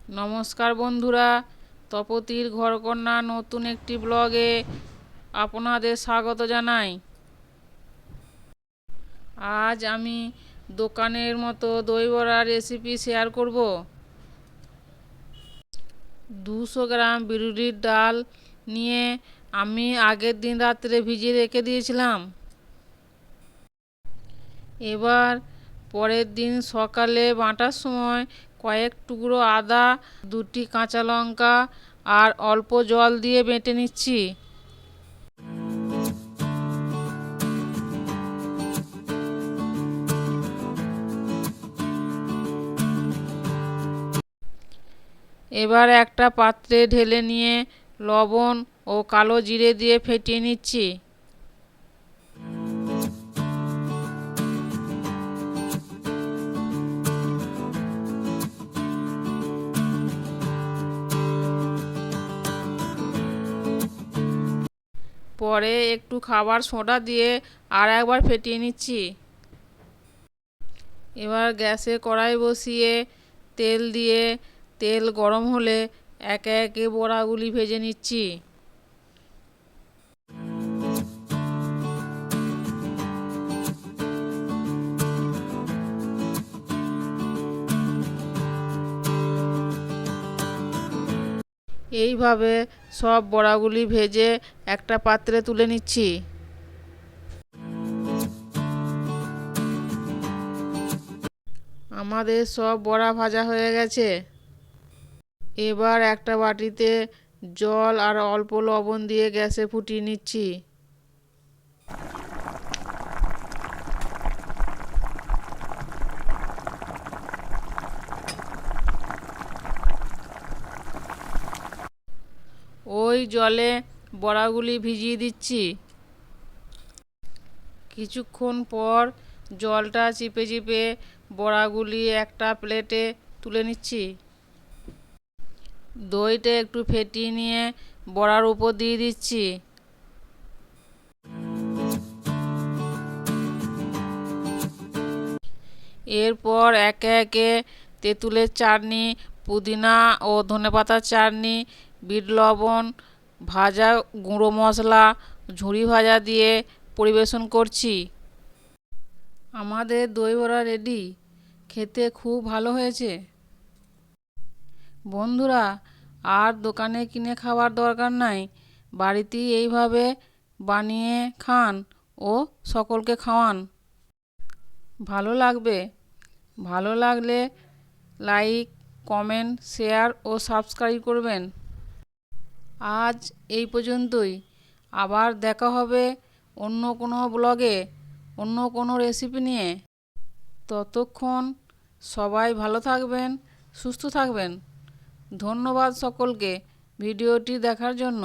নমস্কার বন্ধুরা, তপতির ঘরকন্যা নতুন একটি ব্লগে আপনাদের স্বাগত জানাই। আজ আমি দোকানের মতো দই বড়ার রেসিপি শেয়ার করব। 200 গ্রাম বিউলির ডাল নিয়ে আমি আগের দিন রাত্রে ভিজিয়ে রেখে দিয়েছিলাম। এবার পরের দিন সকালে বাটার সময় কয়েক টুকরো আদা, 2টি কাঁচা লঙ্কা আর অল্প জল দিয়ে বেটে নিচ্ছি। এবার একটা পাত্রে ঢেলে নিয়ে লবণ ও কালো জিরে দিয়ে ফেটিয়ে নিচ্ছি। পরে একটু খাবার সোডা দিয়ে আর একবার ফেটিয়ে নিচ্ছি। এবার গ্যাসে কড়াই বসিয়ে তেল দিয়ে তেল গরম হলে একে একে বড়াগুলি ভেজে নিচ্ছি। এইভাবে সব বড়াগুলি ভেজে একটা পাত্রে তুলে নিচ্ছি। আমাদের সব বড়া ভাজা হয়ে গেছে। এবার একটা বাটিতে জল আর অল্প লবণ দিয়ে গ্যাসে ফুটিয়ে নিচ্ছি। ওই জলে বড়াগুলি ভিজিয়ে দিচ্ছি। কিছুক্ষণ পর জলটা চিপে চিপে বড়াগুলি একটা প্লেটে তুলে নিচ্ছি। দইটা একটু ফেটিয়ে নিয়ে বড়ার উপর দিয়ে দিচ্ছি। এরপর একে একে তেঁতুলের চাটনি, পুদিনা ও ধনেপাতার চাটনি, বিট লবণ, ভাজা গুঁড়ো মশলা, ঝুরি ভাজা দিয়ে পরিবেশন করছি। আমাদের দই বড়া রেডি। খেতে খুব ভালো হয়েছে। বন্ধুরা, আর দোকানে কিনে খাওয়ার দরকার নাই, বাড়িতেই এইভাবে বানিয়ে খান ও সকলকে খাওয়ান। ভালো লাগবে। ভালো লাগলে লাইক, কমেন্ট, শেয়ার ও সাবস্ক্রাইব করবেন। আজ এই পর্যন্তই। আবার দেখা হবে অন্য কোনো ব্লগে, অন্য কোনো রেসিপি নিয়ে। ততক্ষণ সবাই ভালো থাকবেন, সুস্থ থাকবেন। ধন্যবাদ সকলকে ভিডিওটি দেখার জন্য।